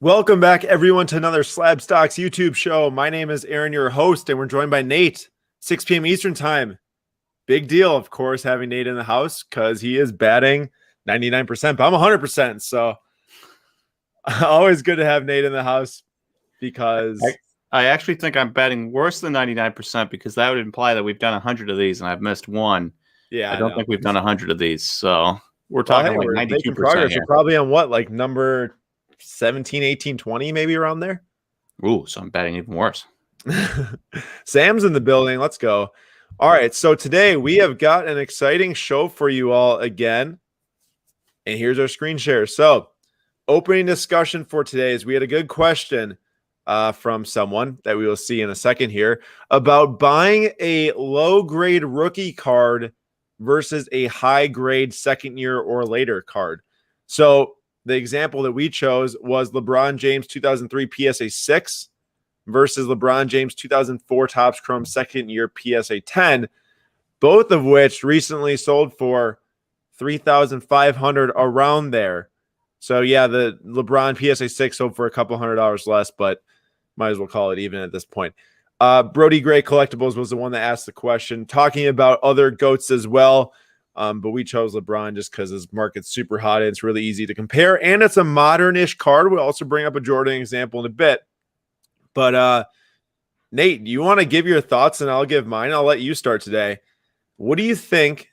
Welcome back, everyone, to another Slab Stocks YouTube show. My name is Aaron, your host, and we're joined by Nate, 6 p.m. Eastern time. Big deal, of course, having Nate in the house because he is batting 99%, but I'm 100%. So always good to have Nate in the house because I actually think I'm batting worse than 99% because that would imply that we've done 100 of these and I've missed one. yeah, I don't think we've done 100 of these. So we're talking like we're 92% making progress. here. We're probably on what, like number 17, 18, 20, maybe around there. Ooh, so I'm batting even worse. Sam's in the building. Let's go. All right. So today we have got an exciting show for you all again. And here's our screen share. So opening discussion for today is we had a good question from someone that we will see in a second here about buying a low grade rookie card versus a high grade second year or later card. So the example that we chose was LeBron James 2003 PSA 6 versus LeBron James 2004 Topps Chrome second year PSA 10, both of which recently sold for $3,500 around there. So yeah, the LeBron PSA 6 sold for a couple $100 less, but might as well call it even at this point. Brody Gray Collectibles was the one that asked the question, talking about other GOATs as well. But we chose LeBron just because his market's super hot and it's really easy to compare. And it's a modern-ish card. We'll also bring up a Jordan example in a bit. But Nate, do you want to give your thoughts and I'll give mine? I'll let you start today. What do you think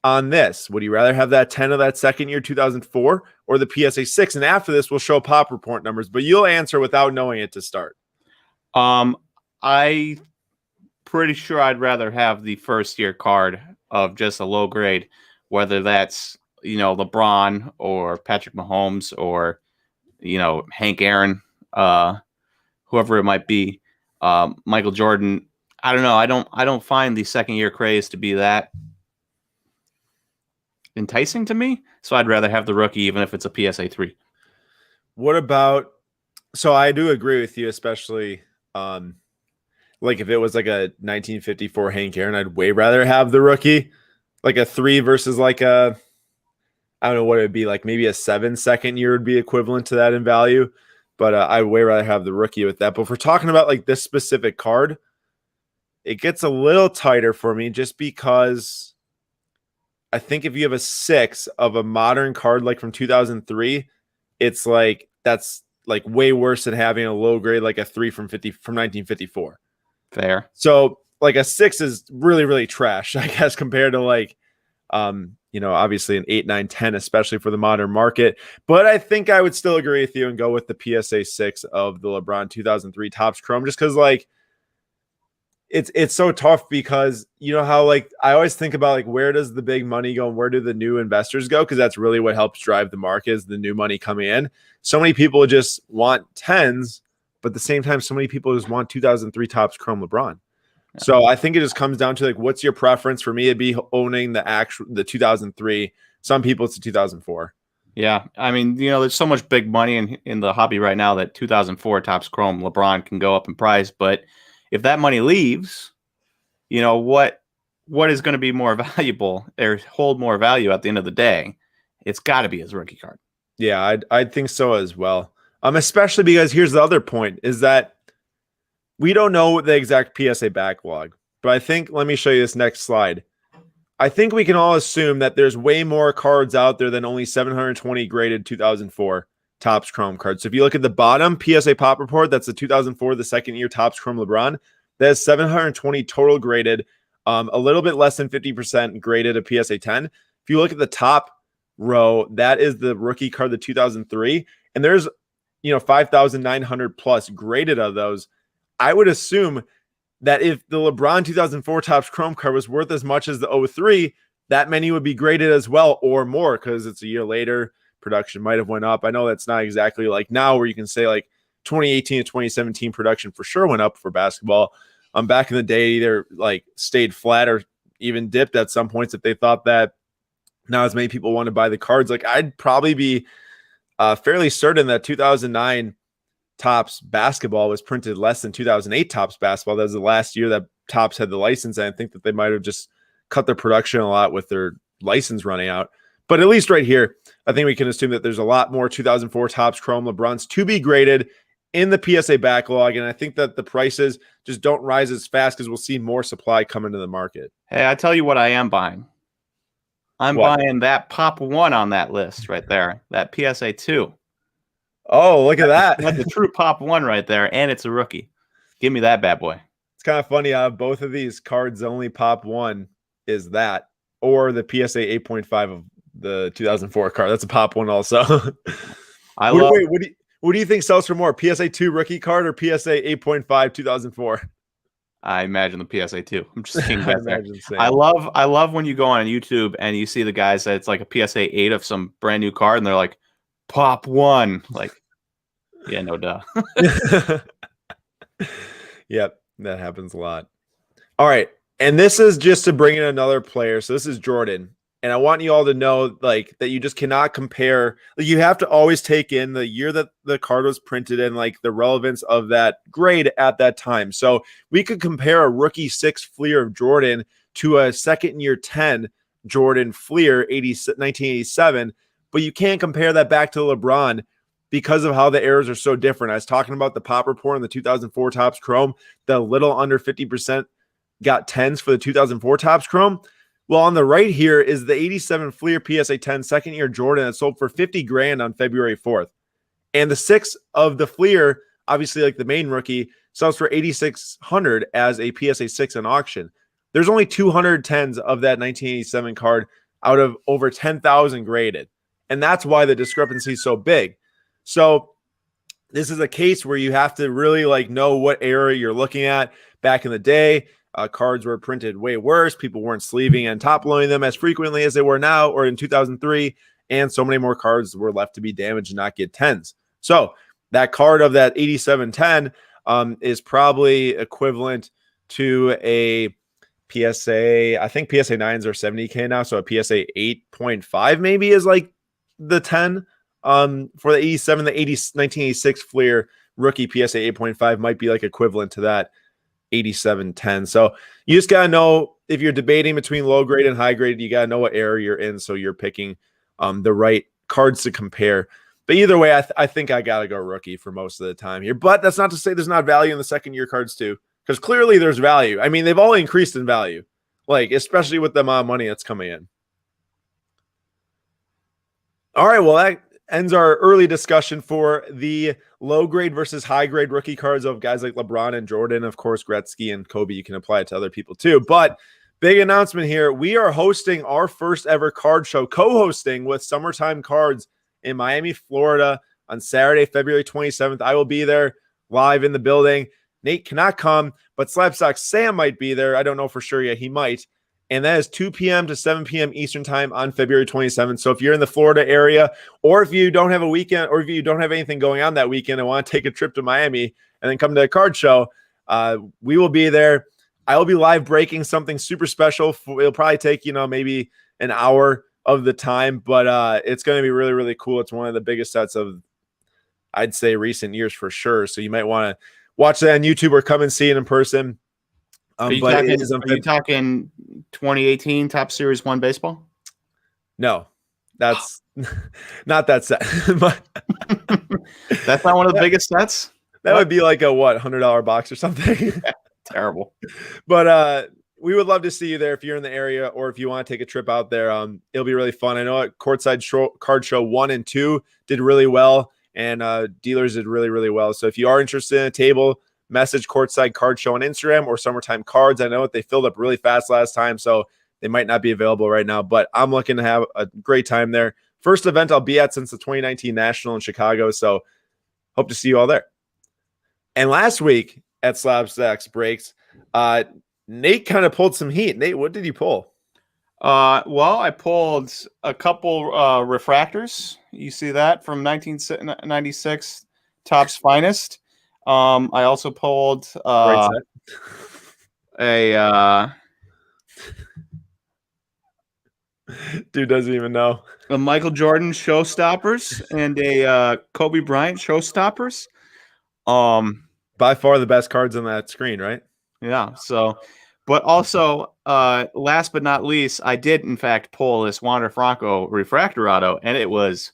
on this? Would you rather have that 10 of that second year 2004 or the PSA 6? And after this, we'll show pop report numbers, but you'll answer without knowing it to start. I pretty sure I'd rather have the first year card of just a low grade, whether that's, LeBron or Patrick Mahomes or, Hank Aaron, whoever it might be, Michael Jordan. I don't know. I don't find the second year craze to be that enticing to me. So I'd rather have the rookie, even if it's a PSA 3. What about, so I do agree with you, especially like if it was like a 1954 Hank Aaron, I'd way rather have the rookie, like a 3 versus like a, I don't know what it would be, like maybe a 7 second year would be equivalent to that in value. But I'd way rather have the rookie with that. But if we're talking about like this specific card, it gets a little tighter for me just because I think if you have a 6 of a modern card like from 2003, it's like that's like way worse than having a low grade like a 3 from 1954. Fair. So like a 6 is really, really trash, I guess, compared to like, obviously an 8, 9, 10, especially for the modern market. But I think I would still agree with you and go with the PSA 6 of the LeBron 2003 Topps Chrome, just because like it's so tough because you know how like I always think about like where does the big money go and where do the new investors go? Because that's really what helps drive the market is the new money coming in. So many people just want 10s, but at the same time, so many people just want 2003 Topps Chrome LeBron. Yeah. So I think it just comes down to like, what's your preference? For me, it'd be owning the 2003. Some people it's the 2004. Yeah, I mean, there's so much big money in the hobby right now that 2004 Topps Chrome LeBron can go up in price. But if that money leaves, what is going to be more valuable or hold more value at the end of the day? It's got to be his rookie card. Yeah, I'd think so as well. Especially because here's the other point is that we don't know the exact PSA backlog, but I think, let me show you this next slide. I think we can all assume that there's way more cards out there than only 720 graded 2004 Topps Chrome cards. So if you look at the bottom PSA pop report, that's the 2004, the second year Topps Chrome LeBron. That is 720 total graded, a little bit less than 50% graded a PSA 10. If you look at the top row, that is the rookie card, the 2003, and there's 5,900 plus graded of those. I would assume that if the LeBron 2004 Topps Chrome card was worth as much as the 03, that many would be graded as well or more because it's a year later. Production might have went up. I know that's not exactly like now where you can say like 2018 to 2017 production for sure went up for basketball. Back in the day, either like stayed flat or even dipped at some points if they thought that not as many people want to buy the cards. Like I'd probably be fairly certain that 2009 Topps basketball was printed less than 2008 Topps basketball. That was the last year that Topps had the license. And I think that they might have just cut their production a lot with their license running out. But at least right here, I think we can assume that there's a lot more 2004 Topps Chrome LeBrons to be graded in the PSA backlog. And I think that the prices just don't rise as fast because we'll see more supply come into the market. Hey, I tell you what I am buying. I'm buying that Pop 1 on that list right there, that PSA 2. Oh, look at that. That's a true Pop 1 right there, and it's a rookie. Give me that bad boy. It's kind of funny. Both of these cards, the only Pop 1 is that, or the PSA 8.5 of the 2004 card. That's a Pop 1 also. Wait, what do you think sells for more, PSA 2 rookie card or PSA 8.5 2004? I imagine the PSA 2. I'm just kidding back there. Same. I love when you go on YouTube and you see the guys that it's like a PSA 8 of some brand new card, and they're like, Pop 1. Like, yeah, no duh. Yep, that happens a lot. All right, and this is just to bring in another player. So this is Jordan. And I want you all to know, like, that you just cannot compare. Like, you have to always take in the year that the card was printed and, like, the relevance of that grade at that time. So we could compare a rookie 6 Fleer of Jordan to a second year 10 Jordan Fleer 1987, but you can't compare that back to LeBron because of how the errors are so different. I was talking about the pop report in the 2004 Topps Chrome, the little under 50% got 10s for the 2004 Topps Chrome. Well, on the right here is the 87 Fleer PSA 10 second year Jordan that sold for 50 grand on February 4th. And the 6 of the Fleer, obviously like the main rookie, sells for 8,600 as a PSA 6 on auction. There's only 210s of that 1987 card out of over 10,000 graded. And that's why the discrepancy is so big. So this is a case where you have to really like know what era you're looking at. Back in the day, cards were printed way worse. People weren't sleeving and top loading them as frequently as they were now, or in 2003. And so many more cards were left to be damaged and not get 10s. So that card of that 8710 is probably equivalent to a PSA. I think PSA 9s are 70K now. So a PSA 8.5 maybe is like the 10 for the 87, the 1986 Fleer rookie PSA 8.5 might be like equivalent to that 8710. So you just got to know if you're debating between low grade and high grade, you got to know what era you're in. So you're picking the right cards to compare. But either way, I think I got to go rookie for most of the time here. But that's not to say there's not value in the second year cards too, because clearly there's value. I mean, they've all increased in value, like especially with the amount of money that's coming in. All right, well, that ends our early discussion for the low grade versus high grade rookie cards of guys like LeBron and Jordan. Of course, Gretzky and Kobe, you can apply it to other people too. But big announcement here. We are hosting our first ever card show, co-hosting with Summertime Cards in Miami, Florida on Saturday, February 27th. I will be there live in the building. Nate cannot come, but Slabstock Sam might be there. I don't know for sure yet. He might. And that is 2 p.m. to 7 p.m. Eastern time on February 27th. So if you're in the Florida area, or if you don't have a weekend, or if you don't have anything going on that weekend and want to take a trip to Miami and then come to a card show, we will be there. I will be live breaking something super special. It'll probably take, maybe an hour of the time, but it's going to be really, really cool. It's one of the biggest sets of, I'd say, recent years for sure. So you might want to watch that on YouTube or come and see it in person. Are you talking 2018 Top Series 1 baseball? No, that's not that set. That's not one of the biggest sets? That would be like a $100 box or something. Terrible. But we would love to see you there if you're in the area, or if you want to take a trip out there. It'll be really fun. I know at Courtside Card Show 1 and 2 did really well, and dealers did really, really well. So if you are interested in a table, message Courtside Card Show on Instagram or Summertime Cards. I know they filled up really fast last time, so they might not be available right now, but I'm looking to have a great time there. First event I'll be at since the 2019 National in Chicago, so hope to see you all there. And last week at Slab Stacks Breaks, Nate kind of pulled some heat. Nate, what did you pull? Well, I pulled a couple refractors. You see that from 1996 Topps Finest. I also pulled a dude doesn't even know, a Michael Jordan Showstoppers and a Kobe Bryant Showstoppers. By far the best cards on that screen, right? Yeah. So But also, last but not least, I did in fact pull this Wander Franco refractor auto, and it was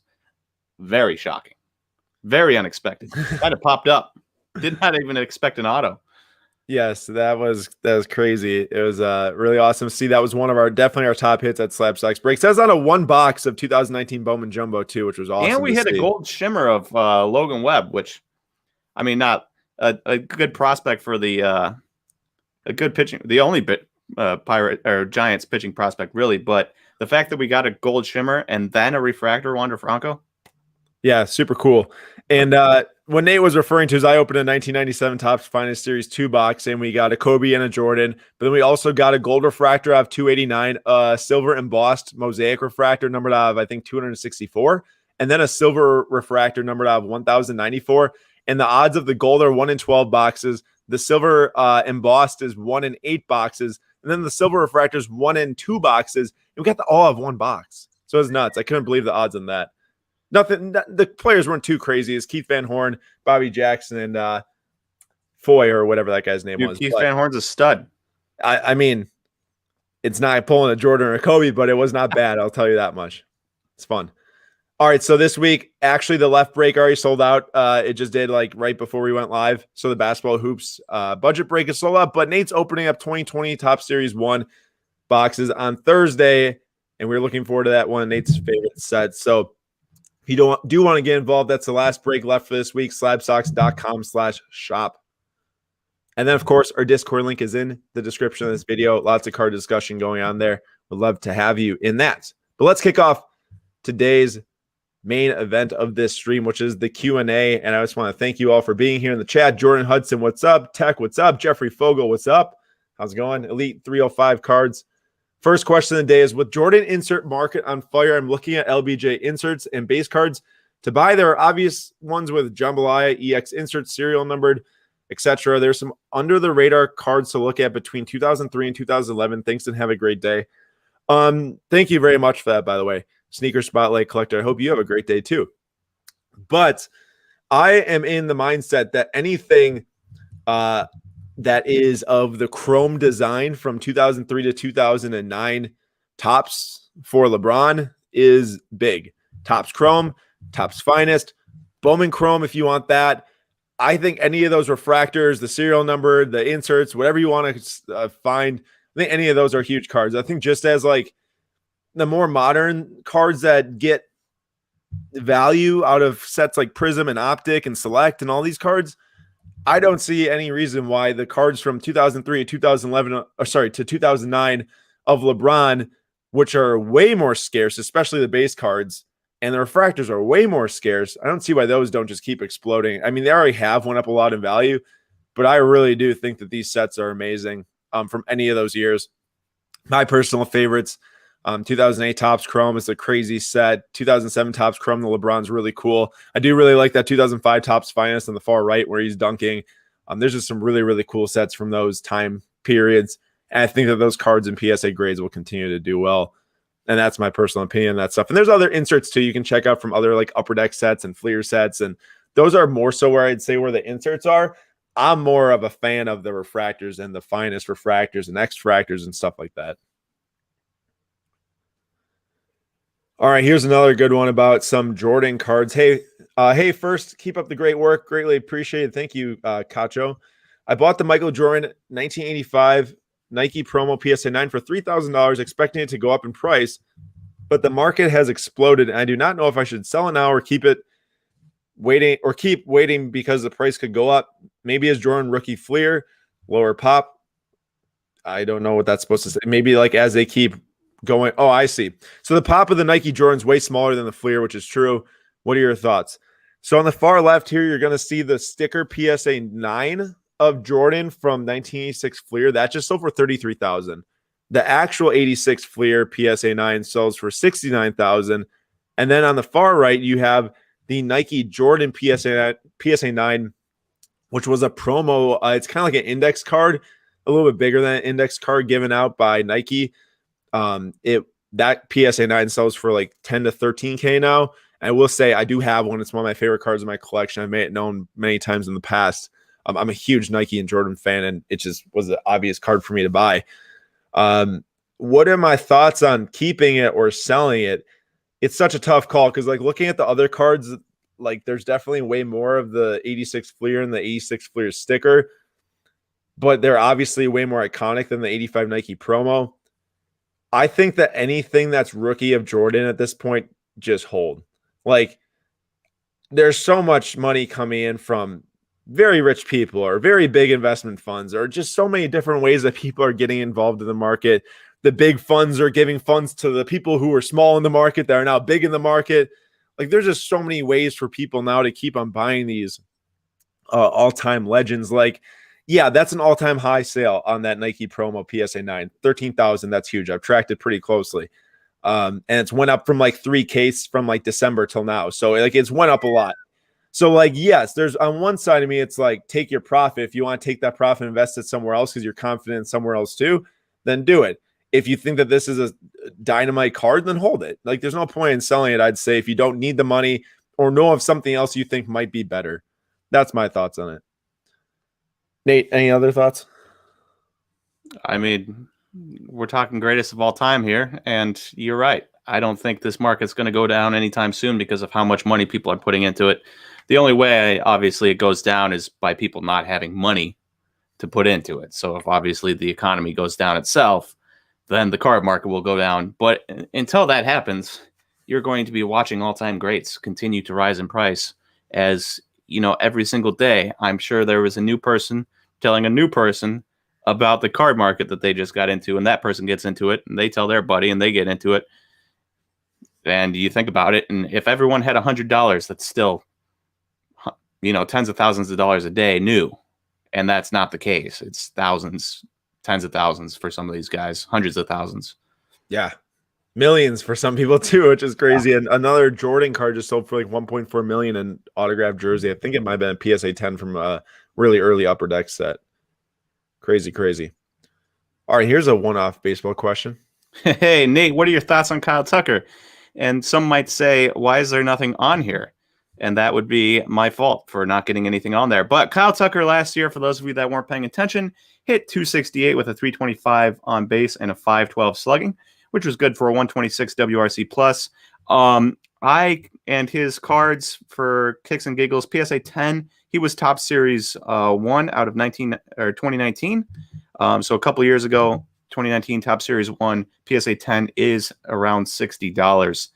very shocking, very unexpected. Kind of popped up. Did not even expect an auto. Yes, that was crazy. It was really awesome to see. That was one of our definitely our top hits at Slab Stocks Breaks. That's on a one box of 2019 Bowman Jumbo too, which was awesome. And we hit a gold shimmer of Logan Webb, which, I mean, not a good prospect for the a good pitching, the only Pirate or Giants pitching prospect really, but the fact that we got a gold shimmer and then a refractor Wander Franco. Yeah, super cool. And what Nate was referring to is I opened a 1997 Topps Finest Series 2 box, and we got a Kobe and a Jordan. But then we also got a gold refractor out of 289, silver embossed mosaic refractor numbered out of, I think, 264, and then a silver refractor numbered out of 1094. And the odds of the gold are 1 in 12 boxes. The silver embossed is 1 in 8 boxes. And then the silver refractor is 1 in 2 boxes. And we got the all of one box. So it was nuts. I couldn't believe the odds on that. Nothing. The players weren't too crazy. It's Keith Van Horn, Bobby Jackson, and Foy or whatever that guy's name was. Keith Van Horn's a stud. I mean, it's not pulling a Jordan or a Kobe, but it was not bad. I'll tell you that much. It's fun. All right, so this week, actually, the left break already sold out. It just did like right before we went live. So the basketball hoops budget break is sold out. But Nate's opening up 2020 Top Series 1 boxes on Thursday, and we're looking forward to that one. Nate's favorite set. So if you do want to get involved, that's the last break left for this week, slabstocks.com/shop. And then, of course, our Discord link is in the description of this video. Lots of card discussion going on there. Would love to have you in that. But let's kick off today's main event of this stream, which is the Q&A. And I just want to thank you all for being here in the chat. Jordan Hudson, what's up? Tech, what's up? Jeffrey Fogel, what's up? How's it going? Elite 305 cards. First question of the day is, with Jordan insert market on fire, I'm looking at LBJ inserts and base cards to buy. There are obvious ones with jambalaya, EX inserts, serial numbered, etc. There's some under the radar cards to look at between 2003 and 2011. Thanks and have a great day. Thank you very much for that, by the way. Sneaker Spotlight Collector. I hope you have a great day too. But I am in the mindset that anything that is of the chrome design from 2003 to 2009 Topps for LeBron is big. Topps Chrome, Topps Finest, Bowman Chrome if you want that. I think any of those refractors, the serial number, the inserts, whatever you want to find, I think any of those are huge cards. I think just as like the more modern cards that get value out of sets like Prism and Optic and Select and all these cards, I don't see any reason why the cards from 2003 to 2011, to 2009 of LeBron, which are way more scarce, especially the base cards, and the refractors are way more scarce. I don't see why those don't just keep exploding. I mean, they already have went up a lot in value, but I really do think that these sets are amazing from any of those years. My personal favorites, 2008 Topps Chrome is a crazy set. 2007 Topps Chrome, the LeBron's really cool. I do really like that 2005 Topps Finest on the far right where he's dunking. There's just some really, really cool sets from those time periods. And I think that those cards in PSA grades will continue to do well. And that's my personal opinion on that stuff. And there's other inserts too you can check out from other like Upper Deck sets and Fleer sets. And those are more so where I'd say where the inserts are. I'm more of a fan of the refractors and the Finest refractors and X-fractors and stuff like that. All right, here's another good one about some Jordan cards. Hey, first, keep up the great work. Greatly appreciated. Thank you, Cacho. I bought the Michael Jordan 1985 Nike promo PSA 9 for $3,000, expecting it to go up in price, but the market has exploded, and I do not know if I should sell it now or keep waiting because the price could go up. Maybe as Jordan rookie Fleer, lower pop. I don't know what that's supposed to say. Maybe like as they keep going. Oh, I see. So the pop of the Nike Jordan's way smaller than the Fleer, which is true. What are your thoughts? So on the far left here, you're going to see the sticker PSA 9 of Jordan from 1986 Fleer. That just sold for $33,000. The actual 86 Fleer PSA 9 sells for $69,000. And then on the far right, you have the Nike Jordan PSA 9, which was a promo. It's kind of like an index card, a little bit bigger than an index card given out by Nike. That PSA 9 sells for like 10 to 13K now. I will say I do have one. It's one of my favorite cards in my collection. I've made it known many times in the past. I'm a huge Nike and Jordan fan, and it just was an obvious card for me to buy. What are my thoughts on keeping it or selling it? It's such a tough call because, like, looking at the other cards, like, there's definitely way more of the 86 Fleer and the 86 Fleer sticker, but they're obviously way more iconic than the 85 Nike promo. I think that anything that's rookie of Jordan at this point, just hold. Like, there's so much money coming in from very rich people or very big investment funds, or just so many different ways that people are getting involved in the market. The big funds are giving funds to the people who are small in the market that are now big in the market. Like, there's just so many ways for people now to keep on buying these all-time legends. Like, yeah, that's an all-time high sale on that Nike promo PSA 9, 13,000. That's huge. I've tracked it pretty closely. And it's went up from like 3K from like December till now. So like it's went up a lot. So like, yes, there's on one side of me, it's like, take your profit. If you want to take that profit and invest it somewhere else because you're confident in somewhere else too, then do it. If you think that this is a dynamite card, then hold it. Like, there's no point in selling it, I'd say, if you don't need the money or know of something else you think might be better. That's my thoughts on it. Nate, any other thoughts? I mean, we're talking greatest of all time here, and you're right. I don't think this market's going to go down anytime soon because of how much money people are putting into it. The only way, obviously, it goes down is by people not having money to put into it. So if obviously the economy goes down itself, then the card market will go down. But until that happens, you're going to be watching all-time greats continue to rise in price as, you know, every single day. I'm sure there was a new person telling a new person about the card market that they just got into, and that person gets into it, and they tell their buddy, and they get into it. And you think about it, and if everyone had $100, that's still, you know, tens of thousands of dollars a day new. And that's not the case. It's thousands, tens of thousands for some of these guys, hundreds of thousands. Yeah. Millions for some people too, which is crazy. And another Jordan card just sold for like 1.4 million in autographed jersey. I think it might have been a PSA 10 from a really early upper deck set. Crazy, crazy. All right, here's a one-off baseball question. Hey, Nate, what are your thoughts on Kyle Tucker? And some might say, why is there nothing on here? And that would be my fault for not getting anything on there. But Kyle Tucker last year, for those of you that weren't paying attention, hit 268 with a 325 on base and a 512 slugging, which was good for a 126 WRC plus. I and his cards for kicks and giggles, PSA 10, he was top series 1 out of 2019. So a couple years ago, 2019 top series 1, PSA 10 is around $60.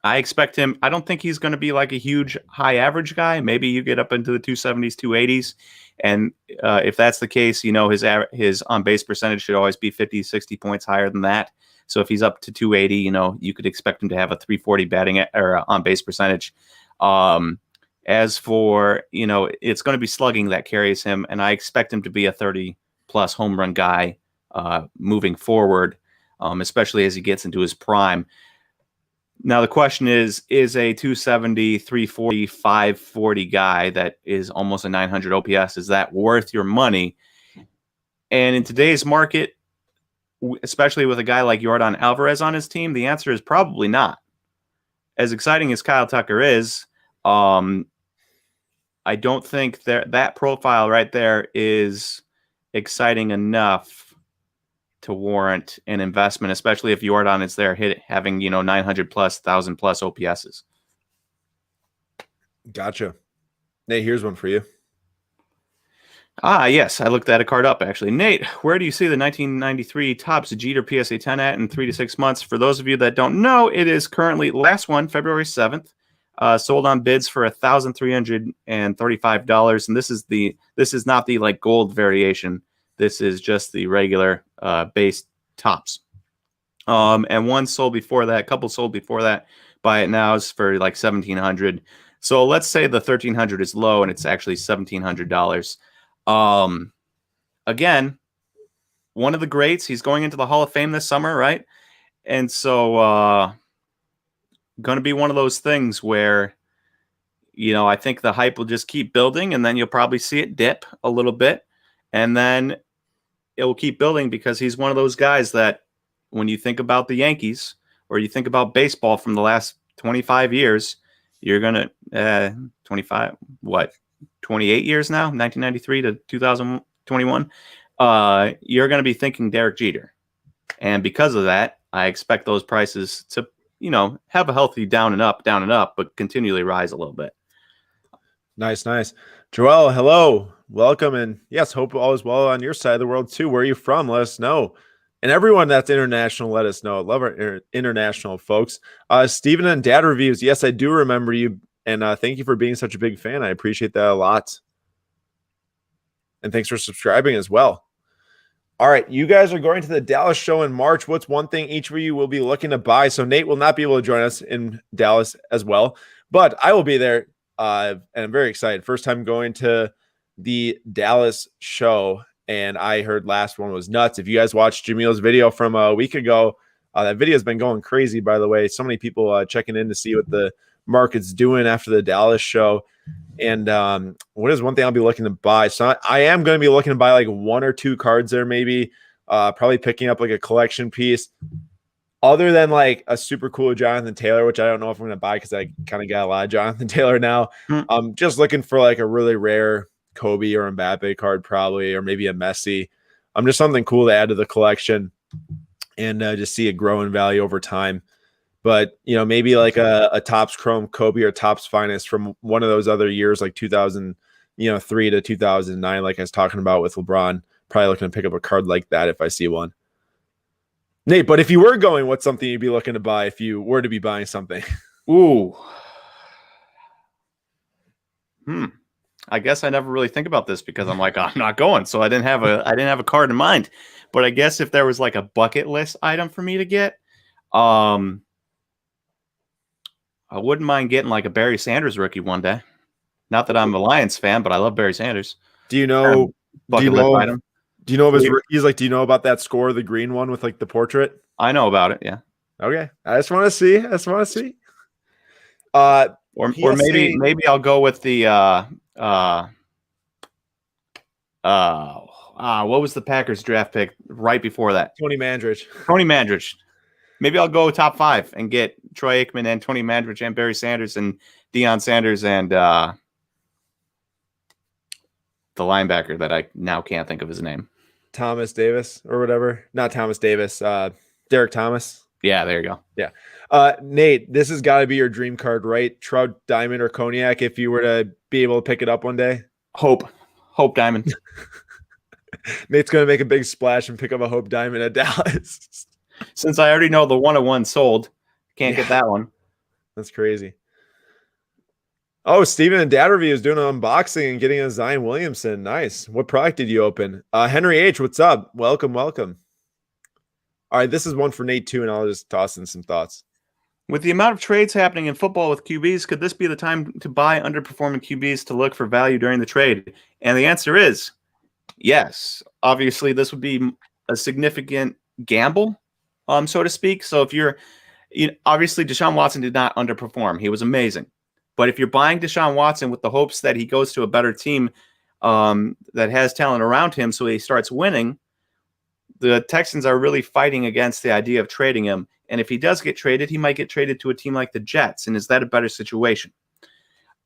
I expect him. I don't think he's going to be like a huge high average guy. Maybe you get up into the 270s, 280s. And if that's the case, you know, his on base percentage should always be 50, 60 points higher than that. So if he's up to 280, you know, you could expect him to have a 340 batting or on base percentage. As for, you know, it's going to be slugging that carries him. And I expect him to be a 30 plus home run guy moving forward, especially as he gets into his prime. Now, the question is a 270, 340, 540 guy that is almost a 900 OPS, is that worth your money? And in today's market, especially with a guy like Yordan Alvarez on his team, the answer is probably not. As exciting as Kyle Tucker is, I don't think that profile right there is exciting enough to warrant an investment, especially if Yordan is there having, you know, 900 plus, 1,000 plus OPSs. Gotcha. Nate, here's one for you. Yes, I looked that card up, actually. Nate, where do you see the 1993 Topps Jeter PSA 10 at in 3 to 6 months? For those of you that don't know, it is currently last one, February 7th, sold on bids for $1,335. And this is not the like gold variation. This is just the regular base Topps. And one sold before that, a couple sold before that. Buy it now is for like $1,700. So let's say the $1,300 is low and it's actually $1,700. Again, one of the greats. He's going into the Hall of Fame this summer, right? And so going to be one of those things where, you know, I think the hype will just keep building, and then you'll probably see it dip a little bit, and then it will keep building because he's one of those guys that when you think about the Yankees or you think about baseball from the last 25 years, you're going to 25, what? 28 years now, 1993 to 2021, you're going to be thinking Derek Jeter. And because of that, I expect those prices to, have a healthy down and up, but continually rise a little bit. Nice. Joel, hello. Welcome. And yes, hope all is well on your side of the world too. Where are you from? Let us know. And everyone that's international, let us know. Love our international folks. Steven and Dad Reviews. Yes, I do remember you. And thank you for being such a big fan. I appreciate that a lot. And thanks for subscribing as well. All right, you guys are going to the Dallas show in March. What's one thing each of you will be looking to buy? So Nate will not be able to join us in Dallas as well, but I will be there, and I'm very excited. First time going to the Dallas show, and I heard last one was nuts. If you guys watched Jamil's video from a week ago, that video has been going crazy, by the way. So many people checking in to see what the market's doing after the Dallas show. And what is one thing I'll be looking to buy? So I am going to be looking to buy like 1 or 2 cards there, maybe probably picking up like a collection piece other than like a super cool Jonathan Taylor, which I don't know if I'm going to buy because I kind of got a lot of Jonathan Taylor now. I'm just looking for like a really rare Kobe or Mbappe card probably, or maybe a Messi. Just something cool to add to the collection and just see it grow in value over time. But, maybe like a Topps Chrome Kobe or Topps Finest from one of those other years, like 2003 to 2009, like I was talking about with LeBron. Probably looking to pick up a card like that if I see one. Nate, but if you were going, what's something you'd be looking to buy if you were to be buying something? Ooh. I guess I never really think about this because I'm like, I'm not going. So I didn't have a card in mind. But I guess if there was like a bucket list item for me to get, I wouldn't mind getting like a Barry Sanders rookie one day. Not that I'm a Lions fan, but I love Barry Sanders. Do you know of his rookies? Like, do you know about that score, the green one with like the portrait? I know about it. Yeah. Okay. I just want to see. Or maybe I'll go with the what was the Packers draft pick right before that? Tony Mandrich. Maybe I'll go top 5 and get Troy Aikman and Tony Mandrich and Barry Sanders and Deion Sanders and the linebacker that I now can't think of his name. Thomas Davis or whatever. Not Thomas Davis. Derek Thomas. Yeah, there you go. Yeah. Nate, this has got to be your dream card, right? Trout, Diamond, or Cognac if you were to be able to pick it up one day? Hope Diamond. Nate's going to make a big splash and pick up a Hope Diamond at Dallas. Since I already know the 101 sold, can't get that one. That's crazy. Oh, Steven and Dad Review is doing an unboxing and getting a Zion Williamson. Nice. What product did you open? Henry H., what's up? Welcome. All right, this is one for Nate too, and I'll just toss in some thoughts. With the amount of trades happening in football with QBs, could this be the time to buy underperforming QBs to look for value during the trade? And the answer is yes. Obviously, this would be a significant gamble, so to speak. So if obviously Deshaun Watson did not underperform. He was amazing. But if you're buying Deshaun Watson with the hopes that he goes to a better team that has talent around him so he starts winning, the Texans are really fighting against the idea of trading him. And if he does get traded, he might get traded to a team like the Jets. And is that a better situation?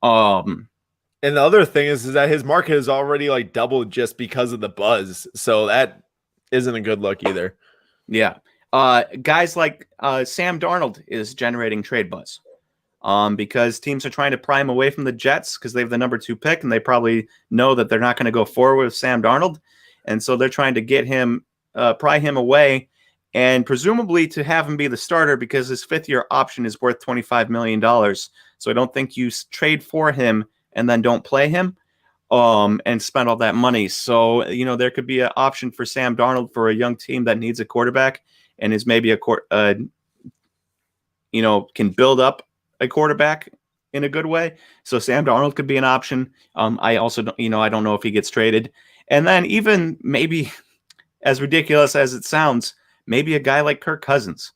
And the other thing is that his market has already like doubled just because of the buzz. So that isn't a good look either. Yeah. Guys like Sam Darnold is generating trade buzz because teams are trying to pry him away from the Jets because they have the number 2 pick and they probably know that they're not going to go forward with Sam Darnold. And so they're trying to get him, pry him away and presumably to have him be the starter because his 5th-year option is worth $25 million. So I don't think you trade for him and then don't play him and spend all that money. So, there could be an option for Sam Darnold for a young team that needs a quarterback and is maybe can build up a quarterback in a good way. So Sam Darnold could be an option. I also don't, I don't know if he gets traded. And then even maybe, as ridiculous as it sounds, maybe a guy like Kirk Cousins,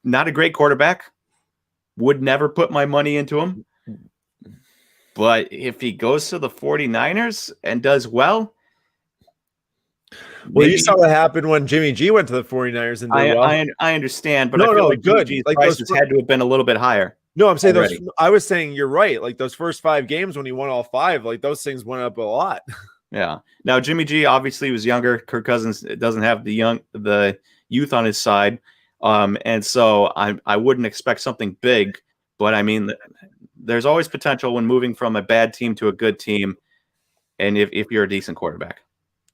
not a great quarterback, would never put my money into him. But if he goes to the 49ers and does well, you saw what happened when Jimmy G went to the 49ers and did well. I understand, but I feel like good. Jimmy's like prices had to have been a little bit higher. No, I'm saying already. I was saying you're right. Like those first 5 games when he won all 5, like those things went up a lot. Yeah. Now Jimmy G obviously was younger. Kirk Cousins doesn't have the youth on his side, and so I wouldn't expect something big. But I mean, there's always potential when moving from a bad team to a good team, and if you're a decent quarterback.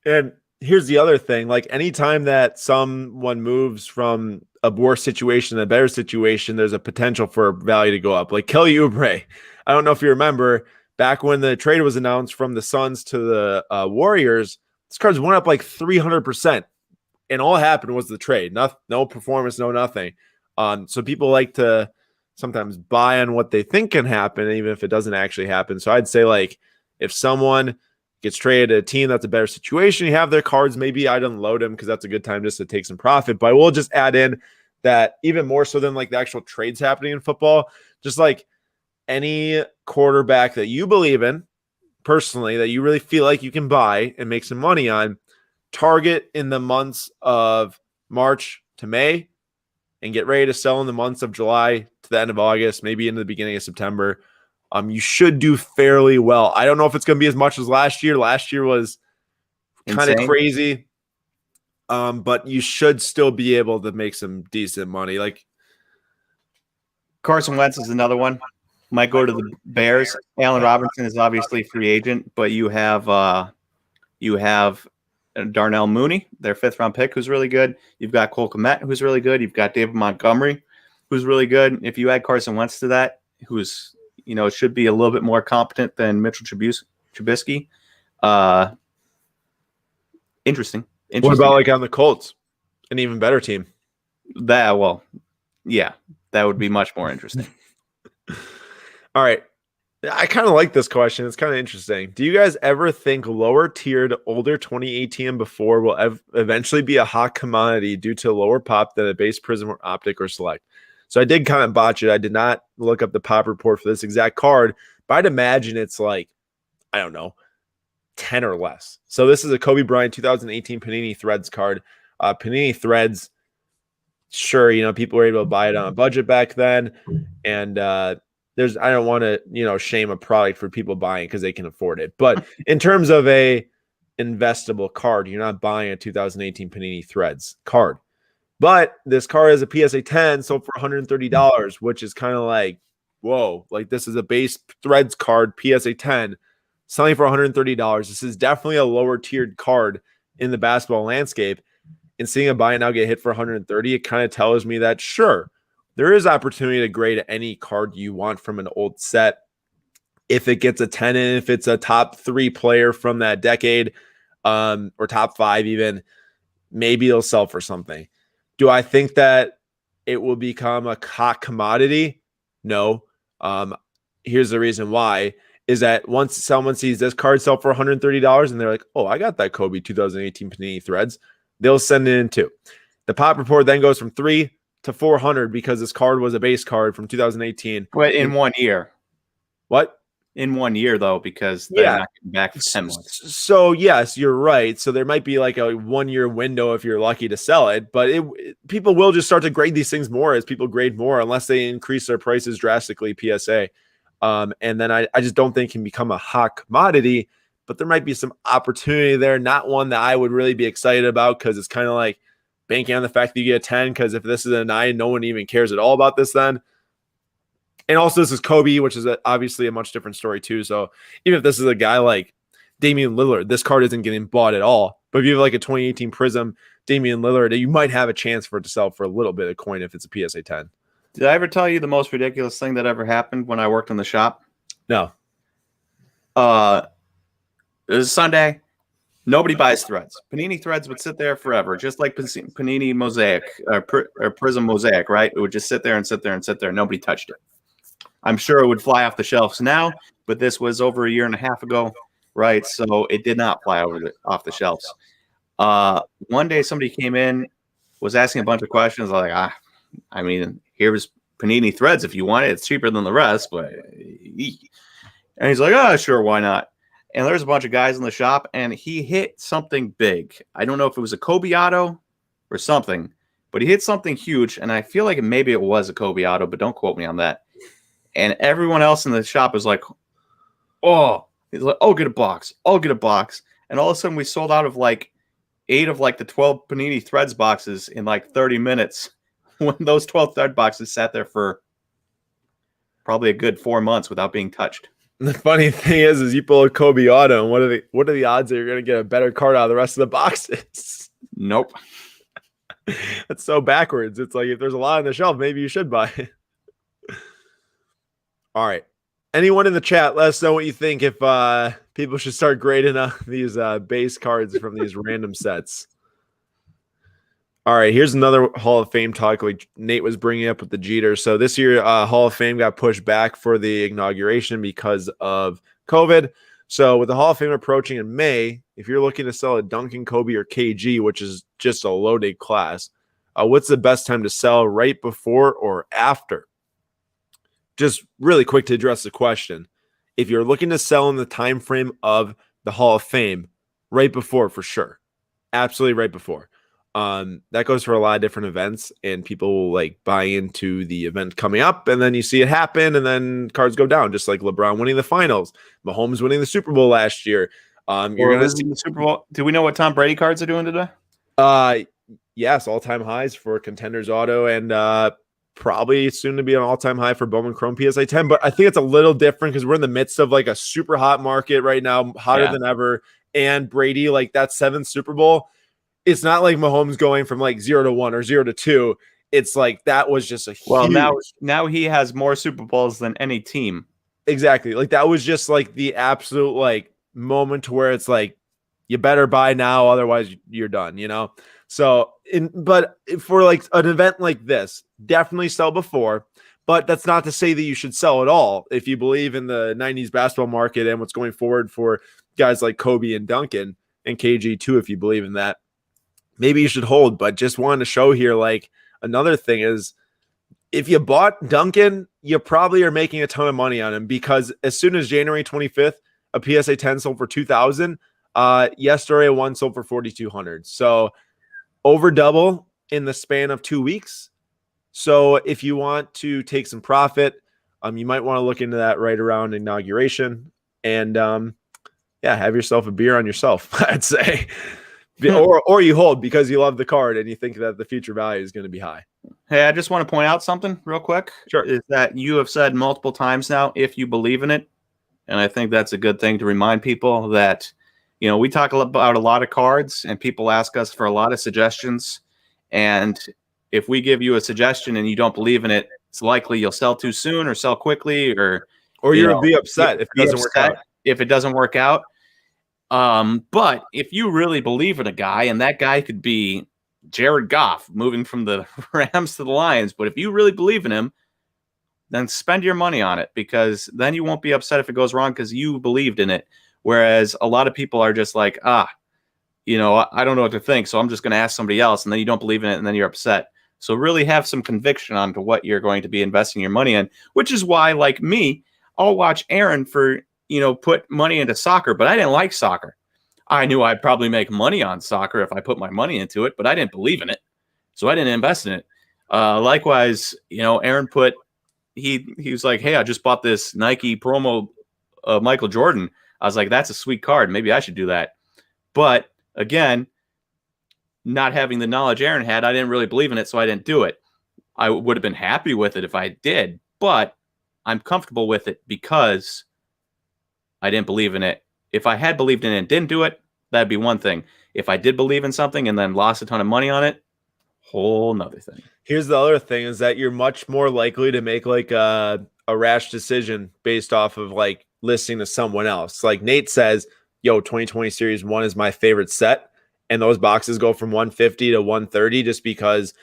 And here's the other thing: like anytime that someone moves from a worse situation to a better situation, there's a potential for value to go up. Like Kelly Oubre, I don't know if you remember back when the trade was announced from the Suns to the Warriors, this card's went up like 300%, and all happened was the trade. No performance, no nothing. So people like to sometimes buy on what they think can happen, even if it doesn't actually happen. So I'd say like if someone gets traded to a team that's a better situation, you have their cards, maybe I'd unload them because that's a good time just to take some profit. But I will just add in that even more so than like the actual trades happening in football, just like any quarterback that you believe in personally, that you really feel like you can buy and make some money on, target in the months of March to May and get ready to sell in the months of July to the end of August, maybe into the beginning of September. You should do fairly well. I don't know if it's going to be as much as last year. Last year was kind of crazy. But you should still be able to make some decent money. Like Carson Wentz is another one. Might go to the Bears. Allen Robinson is obviously free agent, but you have Darnell Mooney, their 5th-round pick, who's really good. You've got Cole Kmet, who's really good. You've got David Montgomery, who's really good. If you add Carson Wentz to that, who's should be a little bit more competent than Mitchell Trubisky. Interesting. What about like on the Colts? An even better team. That would be much more interesting. All right. I kind of like this question. It's kind of interesting. Do you guys ever think lower tiered, older 2018 and before will eventually be a hot commodity due to lower pop than a base prism or optic or select? So I did kind of botch it. I did not look up the pop report for this exact card, but I'd imagine it's like, I don't know, 10 or less. So this is a Kobe Bryant 2018 Panini Threads card. Panini Threads, sure, people were able to buy it on a budget back then. And I don't want to, shame a product for people buying because they can afford it. But in terms of a investable card, you're not buying a 2018 Panini Threads card. But this card is a PSA 10 sold for $130, which is kind of like, whoa, like this is a base Threads card, PSA 10, selling for $130. This is definitely a lower tiered card in the basketball landscape. And seeing a buy now get hit for $130, it kind of tells me that, sure, there is opportunity to grade any card you want from an old set. If it gets a 10 in, if it's a top 3 player from that decade, or top 5 even, maybe it'll sell for something. Do I think that it will become a hot commodity? No. Here's the reason why, is that once someone sees this card sell for $130 and they're like, oh, I got that Kobe 2018 Panini Threads, they'll send it in too. The pop report then goes from 3 to 400 because this card was a base card from 2018. But in 1 year. What? In 1 year, though, because they're not getting back for 10 months. So, yes, you're right. So there might be like a 1-year window if you're lucky to sell it. But people will just start to grade these things more as people grade more unless they increase their prices drastically, PSA. And then I just don't think it can become a hot commodity. But there might be some opportunity there. Not one that I would really be excited about because it's kind of like banking on the fact that you get a 10 because if this is a 9, no one even cares at all about this then. And also this is Kobe, which is obviously a much different story too. So even if this is a guy like Damian Lillard, this card isn't getting bought at all. But if you have like a 2018 Prism Damian Lillard, you might have a chance for it to sell for a little bit of coin if it's a PSA 10. Did I ever tell you the most ridiculous thing that ever happened when I worked in the shop? No. It was Sunday. Nobody buys Threads. Panini Threads would sit there forever, just like Panini Mosaic or Prism Mosaic, right? It would just sit there and sit there and sit there. Nobody touched it. I'm sure it would fly off the shelves now, but this was over 1.5 years ago, right? So it did not fly off the shelves. One day somebody came in, was asking a bunch of questions. Like, I mean, here's Panini Threads if you want it. It's cheaper than the rest, but and he's like, oh, sure, why not? And there's a bunch of guys in the shop, and he hit something big. I don't know if it was a Kobe auto or something, but he hit something huge, and I feel like maybe it was a Kobe auto, but don't quote me on that. And everyone else in the shop is like, oh, he's like, I'll get a box. I'll get a box. And all of a sudden we sold out of like 8 of like the 12 Panini Threads boxes in like 30 minutes when those 12 thread boxes sat there for probably a good 4 months without being touched. The funny thing is you pull a Kobe auto, and what are the odds that you're going to get a better card out of the rest of the boxes? Nope. That's so backwards. It's like if there's a lot on the shelf, maybe you should buy it. All right. Anyone in the chat, let us know what you think if people should start grading these base cards from these random sets. All right, here's another Hall of Fame talk like Nate was bringing up with the Jeter. So this year, Hall of Fame got pushed back for the inauguration because of COVID. So with the Hall of Fame approaching in May, if you're looking to sell a Duncan, Kobe, or KG, which is just a loaded class, what's the best time to sell, right before or after? Just really quick to address the question. If you're looking to sell in the time frame of the Hall of Fame, right before for sure. Absolutely right before. That goes for a lot of different events, and people will like buy into the event coming up, and then you see it happen, and then cards go down, just like LeBron winning the finals, Mahomes winning the Super Bowl last year. You're gonna see the Super Bowl. Do we know what Tom Brady cards are doing today? Yes, all-time highs for Contenders Auto, and probably soon to be an all-time high for Bowman Chrome PSA 10. But I think it's a little different because we're in the midst of like a super hot market right now, hotter than ever. And Brady, like that 7th Super Bowl, it's not like Mahomes going from like 0 to 1 or 0 to 2. It's like that was just a huge... now he has more Super Bowls than any team. Exactly. Like that was just like the absolute like moment to where it's like you better buy now, otherwise you're done, you know? So but for like an event like this, definitely sell before, but that's not to say that you should sell at all. If you believe in the 90s basketball market and what's going forward for guys like Kobe and Duncan and KG too, if you believe in that, maybe you should hold. But just wanted to show here, like another thing is if you bought Duncan, you probably are making a ton of money on him, because as soon as January 25th, a PSA 10 sold for 2,000. Yesterday, one sold for 4,200. So over double in the span of 2 weeks. So if you want to take some profit, you might want to look into that right around inauguration, and have yourself a beer on yourself, I'd say. Or you hold because you love the card and you think that the future value is going to be high. Hey, I just want to point out something real quick. Sure. Is that you have said multiple times now, if you believe in it. And I think that's a good thing to remind people that, you know, we talk about a lot of cards and people ask us for a lot of suggestions. And if we give you a suggestion and you don't believe in it, it's likely you'll sell too soon or sell quickly, or you'll be upset if it doesn't work out. If it doesn't work out. But if you really believe in a guy, and that guy could be Jared Goff moving from the Rams to the Lions, but if you really believe in him, then spend your money on it, because then you won't be upset if it goes wrong because you believed in it. Whereas a lot of people are just like, you know, I don't know what to think, so I'm just going to ask somebody else, and then you don't believe in it, and then you're upset. So really have some conviction onto what you're going to be investing your money in, which is why, like me, I'll watch Aaron for, you know, put money into soccer, but I didn't like soccer. I knew I'd probably make money on soccer if I put my money into it, but I didn't believe in it, so I didn't invest in it. Likewise, you know, Aaron put, he was like, hey, I just bought this Nike promo Michael Jordan. I was like, that's a sweet card. Maybe I should do that. But again, not having the knowledge Aaron had, I didn't really believe in it, so I didn't do it. I would have been happy with it if I did, but I'm comfortable with it because I didn't believe in it. If I had believed in it and didn't do it, that'd be one thing. If I did believe in something and then lost a ton of money on it, whole nother thing. Here's the other thing, is that you're much more likely to make like a rash decision based off of like listening to someone else. Like Nate says, yo, 2020 Series 1 is my favorite set, and those boxes go from 150 to 130 just because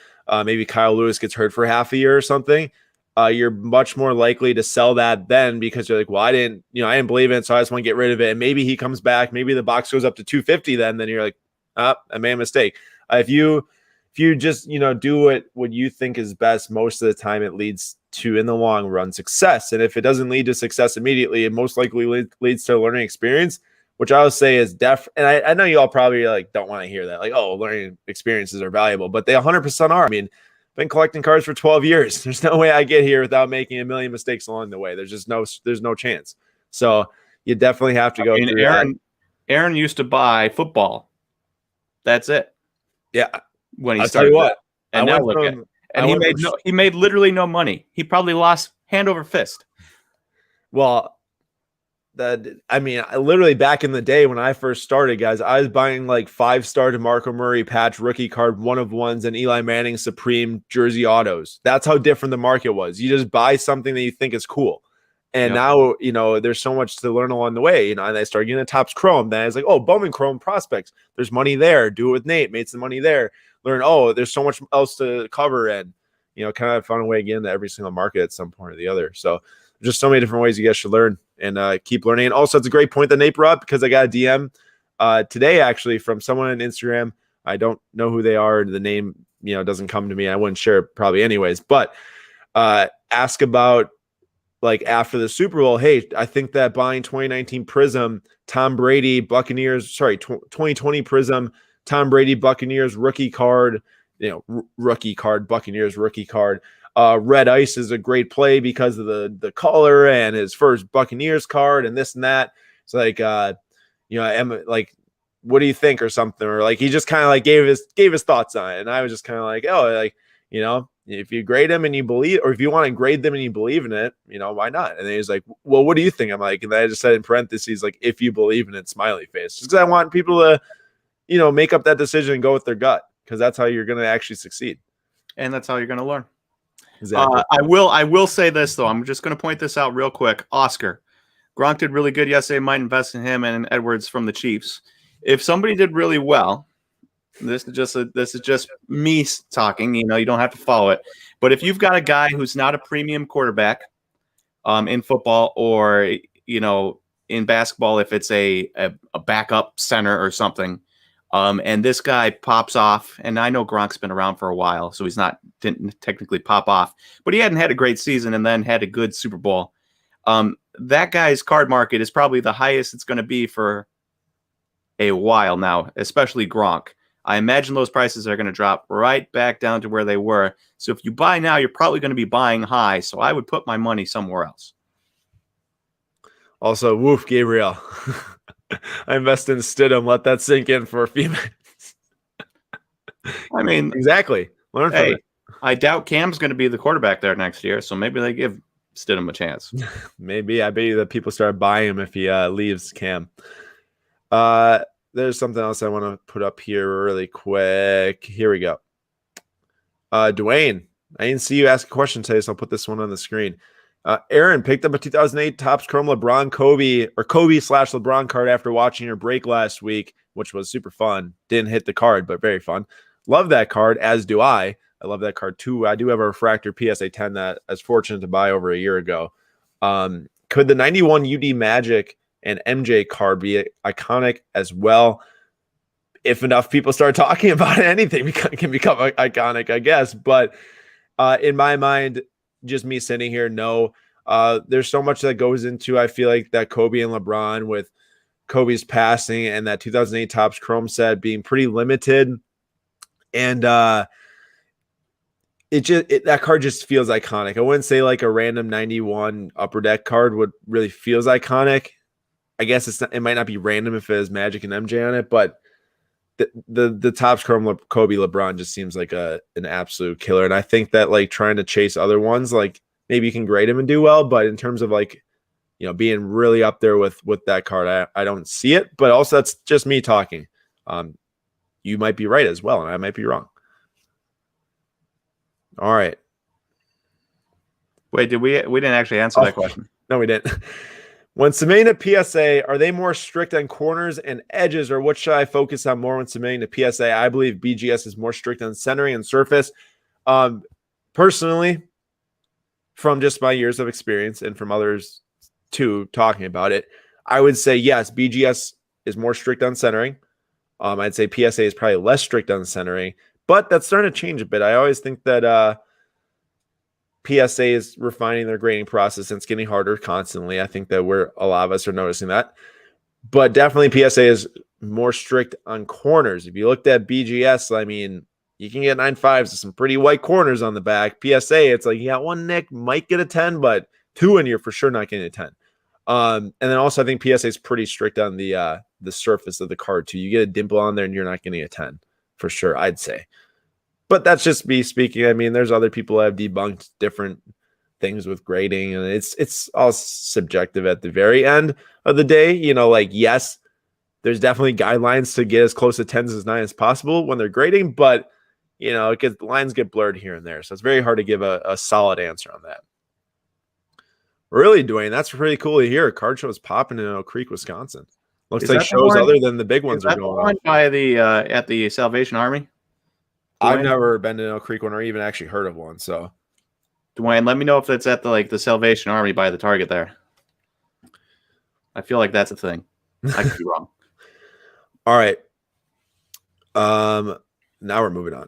maybe Kyle Lewis gets hurt for half a year or something. You're much more likely to sell that then, because you're like, well, I didn't believe in it, so I just want to get rid of it. And maybe he comes back, maybe the box goes up to 250 then you're like, I made a mistake. If you just, do what you think is best, most of the time it leads to, in the long run, success. And if it doesn't lead to success immediately, it most likely leads to a learning experience, which I would say is and I know you all probably like don't want to hear that, like, oh, learning experiences are valuable, but they 100% are. I mean, been collecting cards for 12 years. There's no way I get here without making a million mistakes along the way. There's no chance. So you definitely have to go through Aaron used to buy football. That's it. Yeah. When he I'll started tell you what. And now look at it. And he made literally no money. He probably lost hand over fist. Well, literally back in the day when I first started, guys, I was buying like 5-star DeMarco Murray patch rookie card 1-of-1s and Eli Manning Supreme jersey autos. That's how different the market was. You just buy something that you think is cool. And now, there's so much to learn along the way. And I started getting a Topps Chrome. Then I was like, oh, Bowman Chrome prospects. There's money there. Do it with Nate. Made some money there. Learn, there's so much else to cover. And, kind of found a way to get into every single market at some point or the other. So just so many different ways you guys should learn and keep learning. And also, it's a great point that Nate brought up because I got a DM today, actually, from someone on Instagram. I don't know who they are. The name, doesn't come to me. I wouldn't share it probably anyways. But ask about, like, after the Super Bowl, hey, I think that buying 2019 Prism, Tom Brady, Buccaneers, 2020 Prism, Tom Brady, Buccaneers rookie card, rookie card, Buccaneers rookie card. Red Ice is a great play because of the color and his first Buccaneers card and this and that. It's like, like, what do you think or something? Or like, he just kind of like gave his thoughts on it. And I was just kind of like, if you grade them and you believe, or if you want to grade them and you believe in it, why not? And then he's like, well, what do you think? I'm like, and then I just said in parentheses, like, if you believe in it, smiley face, just because I want people to, make up that decision and go with their gut, because that's how you're going to actually succeed. And that's how you're going to learn. Exactly. I will say this, though. I'm just going to point this out real quick. Oscar, Gronk did really good yesterday. Might invest in him and Edwards from the Chiefs. If somebody did really well, this is just me talking. You don't have to follow it. But if you've got a guy who's not a premium quarterback, in football or in basketball, if it's a backup center or something, and this guy pops off, and I know Gronk's been around for a while, so didn't technically pop off, but he hadn't had a great season and then had a good Super Bowl. That guy's card market is probably the highest it's going to be for a while now, especially Gronk. I imagine those prices are going to drop right back down to where they were. So if you buy now, you're probably going to be buying high. So I would put my money somewhere else. Also, woof, Gabriel. I invest in Stidham. Let that sink in for a few minutes. I mean, exactly. Learn from it. I doubt Cam's going to be the quarterback there next year. So maybe they give Stidham a chance. Maybe. I bet you that people start buying him if he leaves Cam. There's something else I want to put up here really quick. Here we go. Dwayne, I didn't see you ask a question today, so I'll put this one on the screen. Aaron picked up a 2008 Topps Chrome LeBron Kobe/LeBron card after watching your break last week, which was super fun. Didn't hit the card, but very fun. Love that card, as do I. I love that card too. I do have a refractor PSA 10 that I was fortunate to buy over a year ago. Could the 91 UD Magic and MJ card be iconic as well? If enough people start talking about it, anything can become iconic, I guess. But in my mind, just me sitting here, no. There's so much that goes into, I feel like, that Kobe and LeBron, with Kobe's passing and that 2008 Topps Chrome set being pretty limited. And that card just feels iconic. I wouldn't say like a random 91 Upper Deck card would really feels iconic. I guess it might not be random if it has Magic and MJ on it, but the Topps Chrome Kobe LeBron just seems like an absolute killer. And I think that, like, trying to chase other ones, like, maybe you can grade him and do well, but in terms of, like, being really up there with that card, I don't see it. But also, that's just me talking. You might be right as well, and I might be wrong. All right. Wait, we didn't actually answer that question? No, we didn't. When submitting to PSA, are they more strict on corners and edges, or what should I focus on more when submitting to PSA? I believe BGS is more strict on centering and surface. Personally, from just my years of experience and from others too talking about it, I would say yes, BGS is more strict on centering. I'd say PSA is probably less strict on centering, but that's starting to change a bit. I always think that PSA is refining their grading process, and it's getting harder constantly. I think that a lot of us are noticing that. But definitely PSA is more strict on corners. If you looked at BGS, I mean, you can get 9.5s with some pretty white corners on the back. PSA, it's like you got one nick, might get a 10, but two and you're for sure not getting a 10. And then also I think PSA is pretty strict on the surface of the card too. You get a dimple on there and you're not getting a 10 for sure, I'd say. But that's just me speaking. I mean, there's other people that have debunked different things with grading, and it's all subjective at the very end of the day. You know, like, yes, there's definitely guidelines to get as close to 10s as 9 as possible when they're grading, but you know, the lines get blurred here and there. So it's very hard to give a solid answer on that. Really, Dwayne, that's pretty cool to hear. Card shows popping in Oak Creek, Wisconsin. Looks like shows other than the big ones are going on. By the at the Salvation Army? Dwayne? I've never been to Oak Creek one or even actually heard of one. So, Dwayne, let me know if that's at the Salvation Army by the Target there. I feel like that's a thing. I could be wrong. All right. Now we're moving on.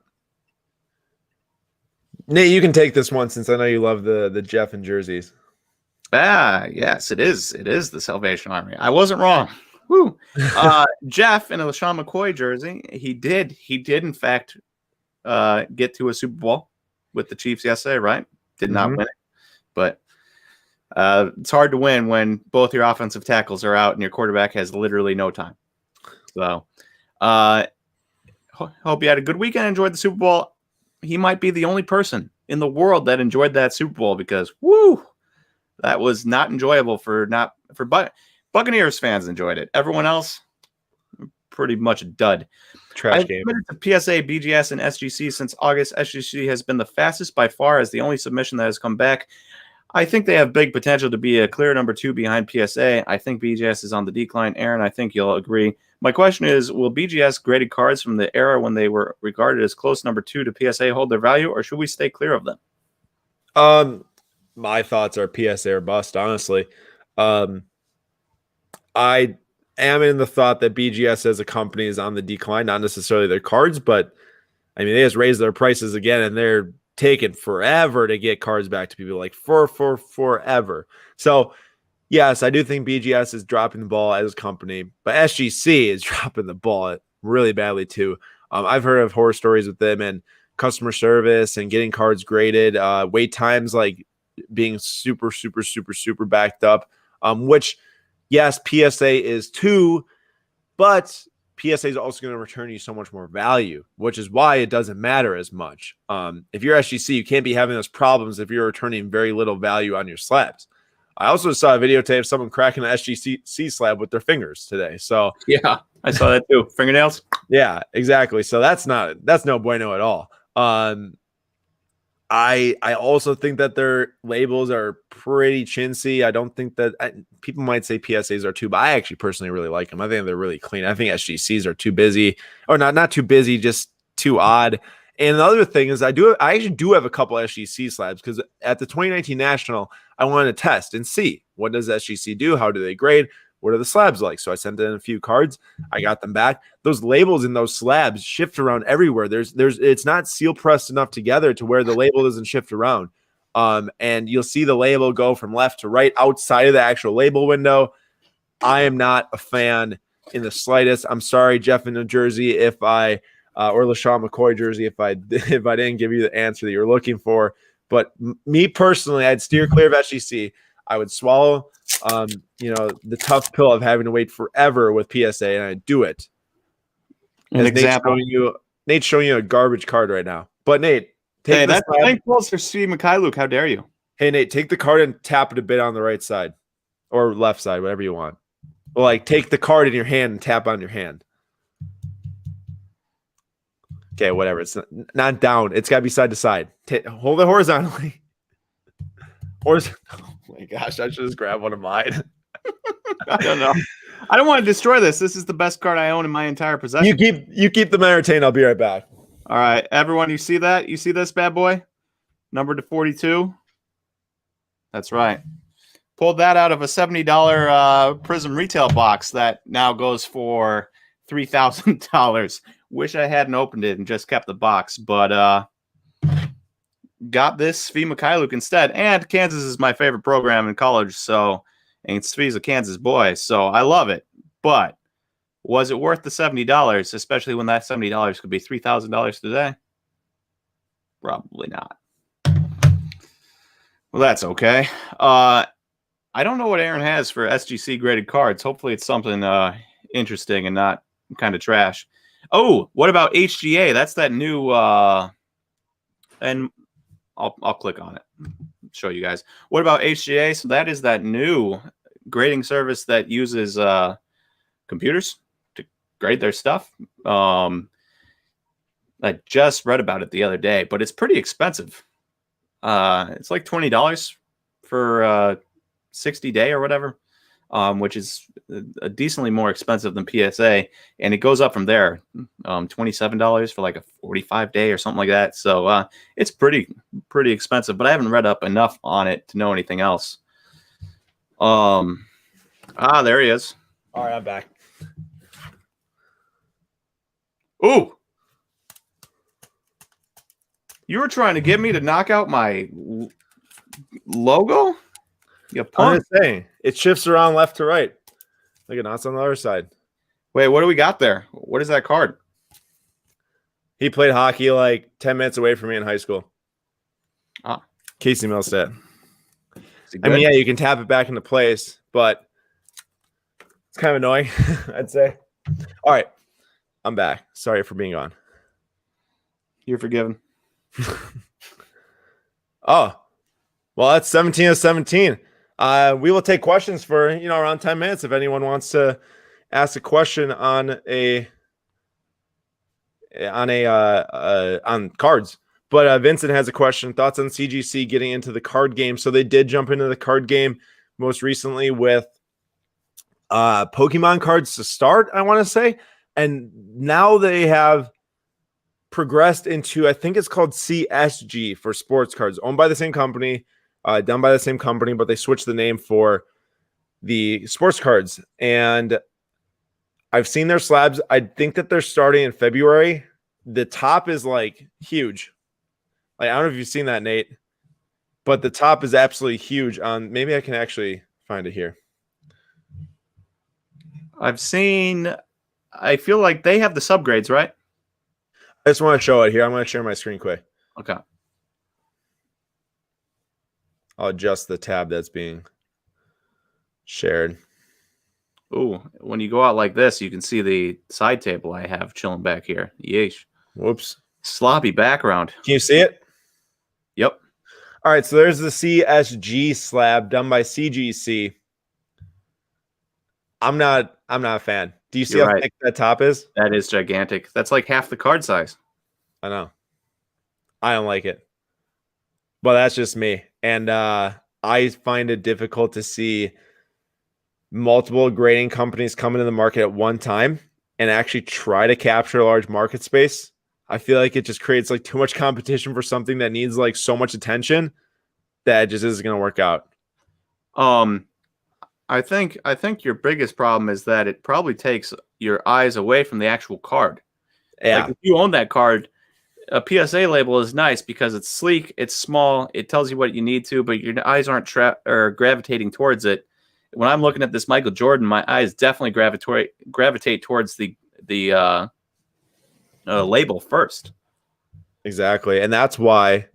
Nate, you can take this one since I know you love the Jeff and jerseys. Ah, yes, it is. It is the Salvation Army. I wasn't wrong. Woo. Jeff in a LaShawn McCoy jersey. He did in fact get to a Super Bowl with the Chiefs yesterday, right? Did not win it. But it's hard to win when both your offensive tackles are out and your quarterback has literally no time. So hope you had a good weekend, enjoyed the Super Bowl. He might be the only person in the world that enjoyed that Super Bowl because, woo, that was not enjoyable for Buccaneers fans enjoyed it. Everyone else, pretty much a dud. Trash game. I've submitted to PSA, BGS, and SGC since August. SGC has been the fastest by far as the only submission that has come back. I think they have big potential to be a clear number 2 behind PSA. I think BGS is on the decline. Aaron, I think you'll agree. My question is, will BGS graded cards from the era when they were regarded as close number 2 to PSA hold their value, or should we stay clear of them? My thoughts are PSA or bust, honestly. I am in the thought that BGS as a company is on the decline, not necessarily their cards, but I mean, they just raised their prices again and they're taking forever to get cards back to people, like forever. So yes, I do think BGS is dropping the ball as a company, but SGC is dropping the ball really badly too. I've heard of horror stories with them and customer service and getting cards graded, wait times like being super backed up, which yes, PSA is too, but PSA is also going to return you so much more value, which is why it doesn't matter as much. If you're SGC, you can't be having those problems if you're returning very little value on your slabs. I also saw a videotape of someone cracking an SGC slab with their fingers today. So yeah, I saw that too. Fingernails. Yeah, exactly. So that's no bueno at all. I also think that their labels are pretty chintzy. I don't think that people might say PSAs are too, but I actually personally really like them. I think they're really clean. I think SGCs are too busy, or not too busy, just too odd. And the other thing is I actually do have a couple SGC slabs because at the 2019 National, I wanted to test and see what does SGC do? How do they grade? What are the slabs like? So I sent in a few cards. I got them back. Those labels in those slabs shift around everywhere. It's not seal pressed enough together to where the label doesn't shift around. And you'll see the label go from left to right outside of the actual label window. I am not a fan in the slightest. I'm sorry, Jeff in New Jersey, or LaShawn McCoy jersey, if I didn't give you the answer that you're looking for. But me personally, I'd steer clear of SGC. I would swallow the tough pill of having to wait forever with PSA, and I do it. An example. Nate's showing you a garbage card right now. But Nate, that's playing close for Steve Mikhailuk. How dare you? Hey Nate, take the card and tap it a bit on the right side or left side, whatever you want. Well, like take the card in your hand and tap on your hand. Okay, whatever. It's not down. It's got to be side to side. Hold it horizontally. Oh my gosh, I should just grab one of mine. I don't know. I don't want to destroy this. This is the best card I own in my entire possession. You keep them entertained. I'll be right back. All right, everyone, you see that? You see this bad boy? Number to 42. That's right. Pulled that out of a $70 Prism retail box that now goes for $3,000. Wish I hadn't opened it and just kept the box, but got this Svi Mikhailuk instead. And Kansas is my favorite program in college, so and Svi's a Kansas boy, so I love it. But was it worth the $70, especially when that $70 could be $3,000 today? Probably not. Well, that's okay. I don't know what Aaron has for SGC graded cards. Hopefully it's something interesting and not kind of trash. Oh, what about HGA? That's that new and I'll click on it. Show you guys. What about HGA? So that is that new grading service that uses computers to grade their stuff. I just read about it the other day, but it's pretty expensive. It's like $20 for 60-day or whatever, which is a decently more expensive than PSA, and it goes up from there. $27 for like a 45-day or something like that. So it's pretty expensive, but I haven't read up enough on it to know anything else. There he is. All right, I'm back. Ooh. You were trying to get me to knock out my logo? You punk. I'm just saying, it shifts around left to right. Look at it's on the other side. Wait, what do we got there? What is that card? He played hockey like 10 minutes away from me in high school. Casey Milstead. I mean, yeah, you can tap it back into place, but it's kind of annoying, I'd say. All right, I'm back. Sorry for being gone. You're forgiven. Oh, well, that's 17 of 17. We will take questions for around 10 minutes if anyone wants to ask a question on cards. But Vincent has a question. Thoughts on CGC getting into the card game? So they did jump into the card game most recently with Pokemon cards to start, I want to say, and now they have progressed into, I think it's called CSG for sports cards, owned by the same company, done by the same company, but they switched the name for the sports cards. And I've seen their slabs. I think that they're starting in February. The top is like huge. Like, I don't know if you've seen that, Nate, but the top is absolutely huge. Maybe I can actually find it here. I feel like they have the subgrades, right? I just want to show it here. I'm going to share my screen quick. Okay. I'll adjust the tab that's being shared. Ooh, when you go out like this, you can see the side table I have chilling back here. Yeesh. Whoops. Sloppy background. Can you see it? Yep. All right, so there's the CSG slab done by CGC. I'm not a fan. Do you see how thick that top is? That is gigantic. That's like half the card size. I know. I don't like it. But that's just me. And I find it difficult to see multiple grading companies come into the market at one time and actually try to capture a large market space. I feel like it just creates like too much competition for something that needs like so much attention that it just isn't going to work out. I think your biggest problem is that it probably takes your eyes away from the actual card. Yeah. Like if you own that card, a PSA label is nice because it's sleek, it's small, it tells you what you need to, but your eyes aren't gravitating towards it. When I'm looking at this Michael Jordan, my eyes definitely gravitate towards the label first. Exactly, and that's why.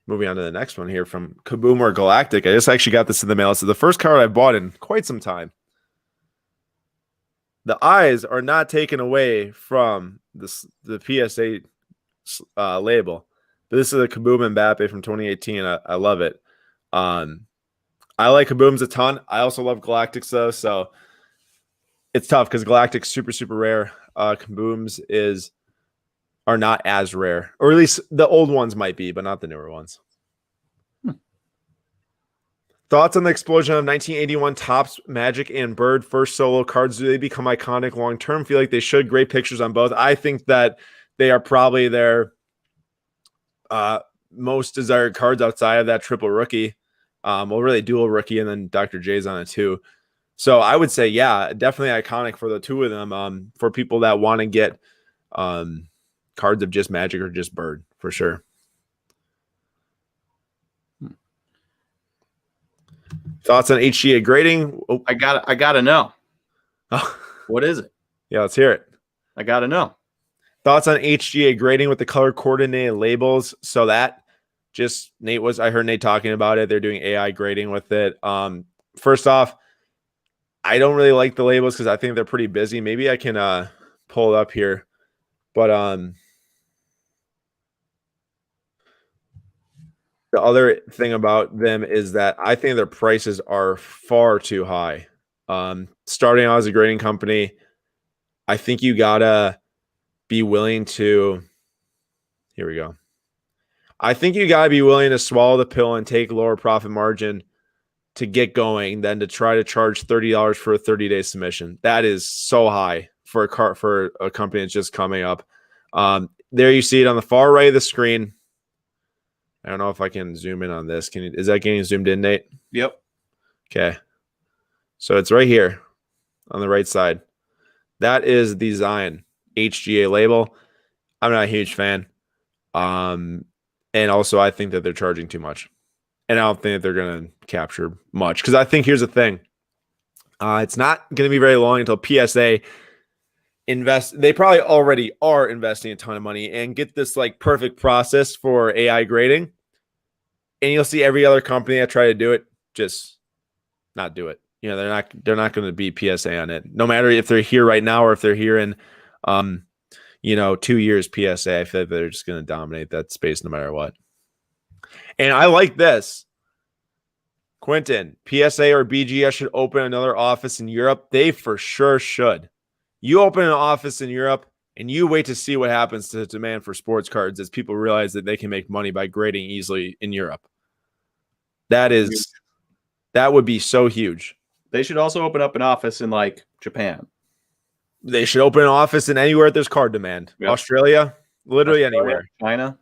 Moving on to the next one here from Kaboom or Galactic. I just actually got this in the mail. It's the first card I bought in quite some time. The eyes are not taken away from the PSA label. But this is a Kaboom Mbappe from 2018. I love it. I like Kabooms a ton. I also love Galactics though, so it's tough because Galactic's super, super rare. Kabooms are not as rare, or at least the old ones might be, but not the newer ones. Thoughts on the explosion of 1981 Topps Magic and Bird first solo cards? Do they become iconic long term? Feel like they should. Great pictures on both. I think that they are probably their most desired cards outside of that triple rookie. Well, really dual rookie, and then Dr. J's on it too. So I would say, yeah, definitely iconic for the two of them. For people that want to get cards of just Magic or just Bird, for sure. Thoughts on HGA grading? Oh. I gotta know. Oh. What is it? Yeah, let's hear it. I gotta know. Thoughts on HGA grading with the color coordinated labels? So that just I heard Nate talking about it. They're doing AI grading with it. First off, I don't really like the labels because I think they're pretty busy. Maybe I can pull it up here. But the other thing about them is that I think their prices are far too high. Starting out as a grading company, I think you gotta be willing to. Here we go. I think you gotta be willing to swallow the pill and take lower profit margin to get going than to try to charge $30 for a 30-day submission. That is so high for a company that's just coming up. There you see it on the far right of the screen. I don't know if I can zoom in on this. Is that getting zoomed in, Nate? Yep. Okay. So it's right here on the right side. That is the Zion HGA label. I'm not a huge fan. And also I think that they're charging too much. And I don't think that they're going to capture much. Because I think here's the thing. It's not going to be very long until PSA they probably already are investing a ton of money and get this like perfect process for AI grading. And you'll see every other company that try to do it just not do it. You know, they're not going to be PSA on it. No matter if they're here right now or if they're here in 2 years PSA, I feel like they're just going to dominate that space no matter what. And I like this. Quentin, PSA or BGS should open another office in Europe. They for sure should. You open an office in Europe and you wait to see what happens to the demand for sports cards as people realize that they can make money by grading easily in Europe. That would be so huge. They should also open up an office in like Japan. They should open an office in anywhere there's card demand. Yep. Australia, literally anywhere. China.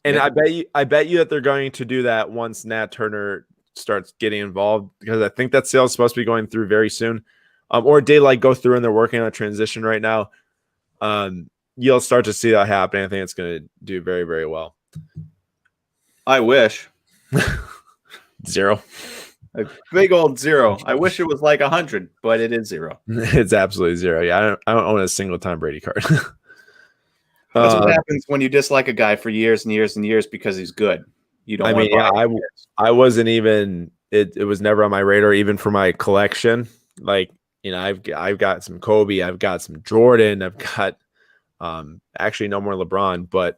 And yep. I bet you that they're going to do that once Nat Turner starts getting involved, because I think that sale is supposed to be going through very soon. Or it did like go through and they're working on a transition right now. You'll start to see that happening. I think it's going to do very, very well. I wish. 0. A big old 0. I wish it was like 100, but it is 0. It's absolutely 0. Yeah, I don't own a single Tom Brady card. That's what happens when you dislike a guy for years and years and years because he's good. You don't. I wasn't even. It was never on my radar, even for my collection. Like, I've got some Kobe, I've got some Jordan, I've got actually no more LeBron,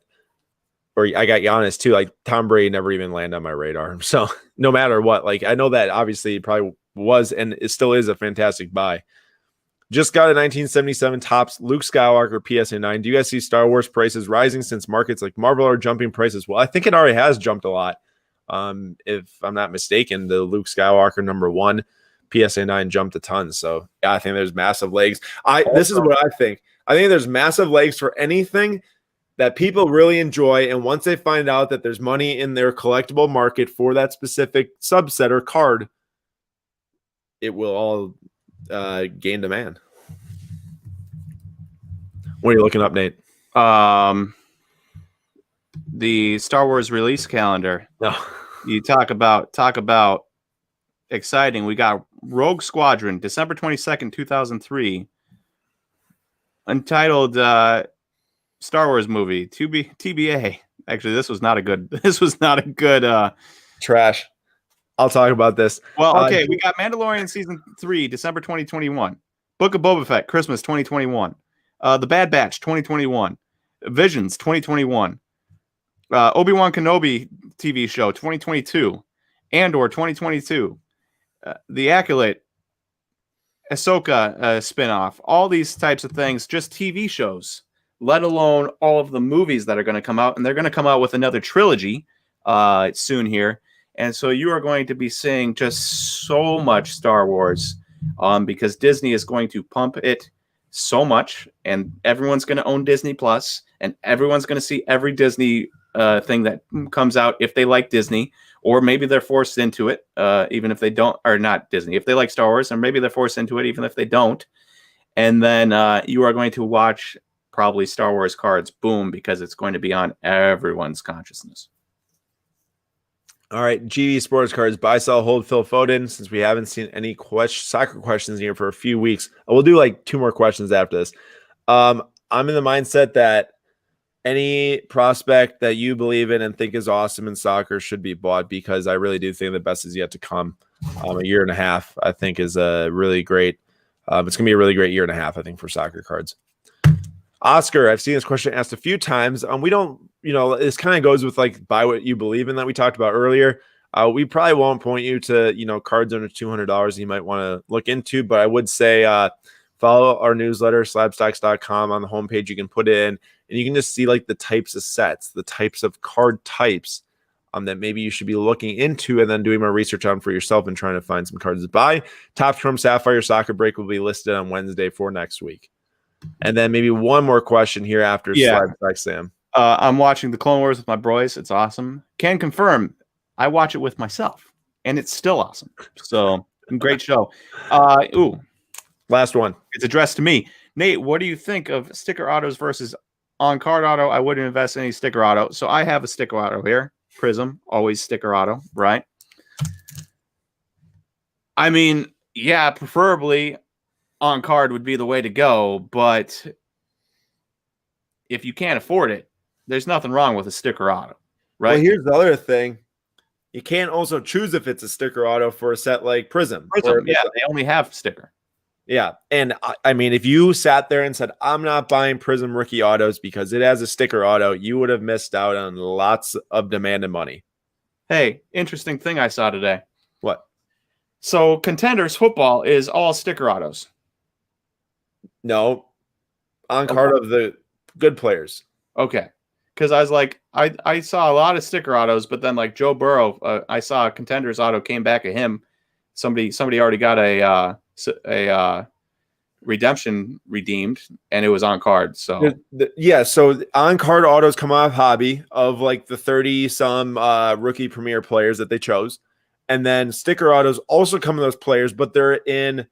or I got Giannis too. Like Tom Brady never even landed on my radar. So no matter what, like I know that obviously it probably was and it still is a fantastic buy. Just got a 1977 Topps Luke Skywalker PSA 9. Do you guys see Star Wars prices rising since markets like Marvel are jumping prices? Well, I think it already has jumped a lot. If I'm not mistaken, the Luke Skywalker #1 PSA 9 jumped a ton. So yeah, I think there's massive legs. This is what I think. I think there's massive legs for anything that people really enjoy. And once they find out that there's money in their collectible market for that specific subset or card, it will all gain demand. What are you looking up, Nate? The Star Wars release calendar. No. You talk about exciting. We got Rogue Squadron, December 22nd, 2003. Entitled Star Wars movie, TBA. Actually, this was not a good trash. I'll talk about this. Well, okay, we got Mandalorian Season 3, December 2021. Book of Boba Fett, Christmas 2021. The Bad Batch, 2021. Visions, 2021. Obi-Wan Kenobi TV show, 2022. Andor, 2022. The Acolyte, Ahsoka spinoff. All these types of things, just TV shows, let alone all of the movies that are going to come out. And they're going to come out with another trilogy soon here. And so you are going to be seeing just so much Star Wars because Disney is going to pump it so much, and everyone's going to own Disney Plus, and everyone's going to see every Disney thing that comes out if they like Disney, or maybe they're forced into it, even if they don't, or not Disney. If they like Star Wars, and maybe they're forced into it, even if they don't. And then you are going to watch probably Star Wars cards boom because it's going to be on everyone's consciousness. All right, GD Sports Cards, buy, sell, hold, Phil Foden. Since we haven't seen any soccer questions here for a few weeks, we'll do like 2 more questions after this. I'm in the mindset that any prospect that you believe in and think is awesome in soccer should be bought, because I really do think the best is yet to come. A year and a half, I think, is a really great. It's going to be a really great year and a half, I think, for soccer cards. Oscar, I've seen this question asked a few times. We don't, this kind of goes with like buy what you believe in that we talked about earlier. We probably won't point you to, cards under $200 you might want to look into, but I would say follow our newsletter, slabstocks.com. On the homepage, you can put in, and you can just see like the types of sets, the types of card types that maybe you should be looking into and then doing more research on for yourself and trying to find some cards to buy. Top Chrome Sapphire Soccer Break will be listed on Wednesday for next week. And then maybe one more question here after Slab Stock Sam. I'm watching the Clone Wars with my boys. It's awesome. Can confirm I watch it with myself, and it's still awesome. So great show. Last one. It's addressed to me. Nate, what do you think of sticker autos versus on-card auto? I wouldn't invest in any sticker auto. So I have a sticker auto here. Prism, always sticker auto, right? I mean, yeah, preferably on-card would be the way to go, but if you can't afford it, there's nothing wrong with a sticker auto, right? Well, here's the other thing. You can't also choose if it's a sticker auto for a set like Prism. Yeah, they only have sticker. Yeah, and I mean, if you sat there and said, I'm not buying Prism rookie autos because it has a sticker auto, you would have missed out on lots of demand and money. Hey, interesting thing I saw today. What? So Contenders football is all sticker autos. No, on card of the good players. Okay. Because I was like, I saw a lot of sticker autos, but then like Joe Burrow, I saw a Contenders auto came back at him. Somebody already got a redemption redeemed, and it was on card. So so on card autos come off hobby of like the 30 some rookie premier players that they chose, and then sticker autos also come in those players, but they're in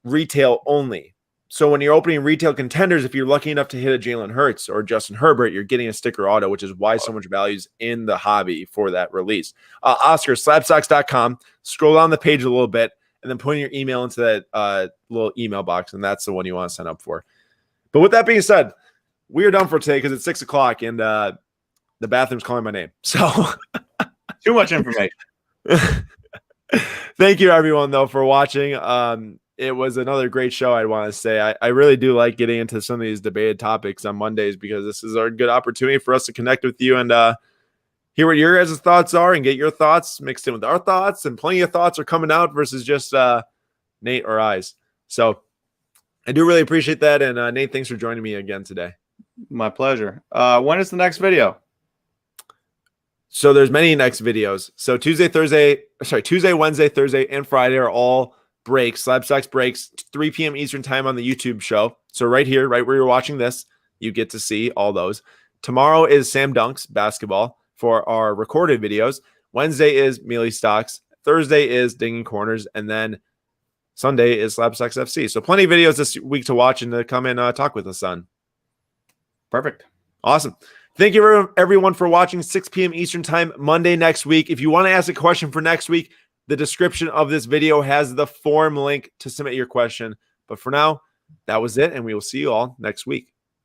retail only. So when you're opening retail Contenders, if you're lucky enough to hit a Jalen Hurts or Justin Herbert, you're getting a sticker auto, which is why so much value is in the hobby for that release. Oscar, slabstocks.com. Scroll down the page a little bit and then put your email into that little email box, and that's the one you want to sign up for. But with that being said, we are done for today because it's 6 o'clock and the bathroom's calling my name. So too much information. Thank you, everyone, though, for watching. It was another great show, I want to say. I really do like getting into some of these debated topics on Mondays because this is a good opportunity for us to connect with you and hear what your guys' thoughts are and get your thoughts mixed in with our thoughts. And plenty of thoughts are coming out versus just Nate or I's. So I do really appreciate that. And Nate, thanks for joining me again today. My pleasure. When is the next video? So there's many next videos. So Tuesday, Wednesday, Thursday, and Friday are all breaks, Slab Stocks breaks, 3 p.m. Eastern time on the YouTube show. So right here, right where you're watching this, you get to see all those. Tomorrow is Sam Dunks basketball for our recorded videos. Wednesday is Mealy Stocks. Thursday is Dinging Corners. And then Sunday is Slab Stocks FC. So plenty of videos this week to watch and to come and talk with us on. Perfect. Awesome. Thank you, everyone, for watching. 6 p.m. Eastern time, Monday next week. If you want to ask a question for next week, the description of this video has the form link to submit your question. But for now, that was it, and we will see you all next week.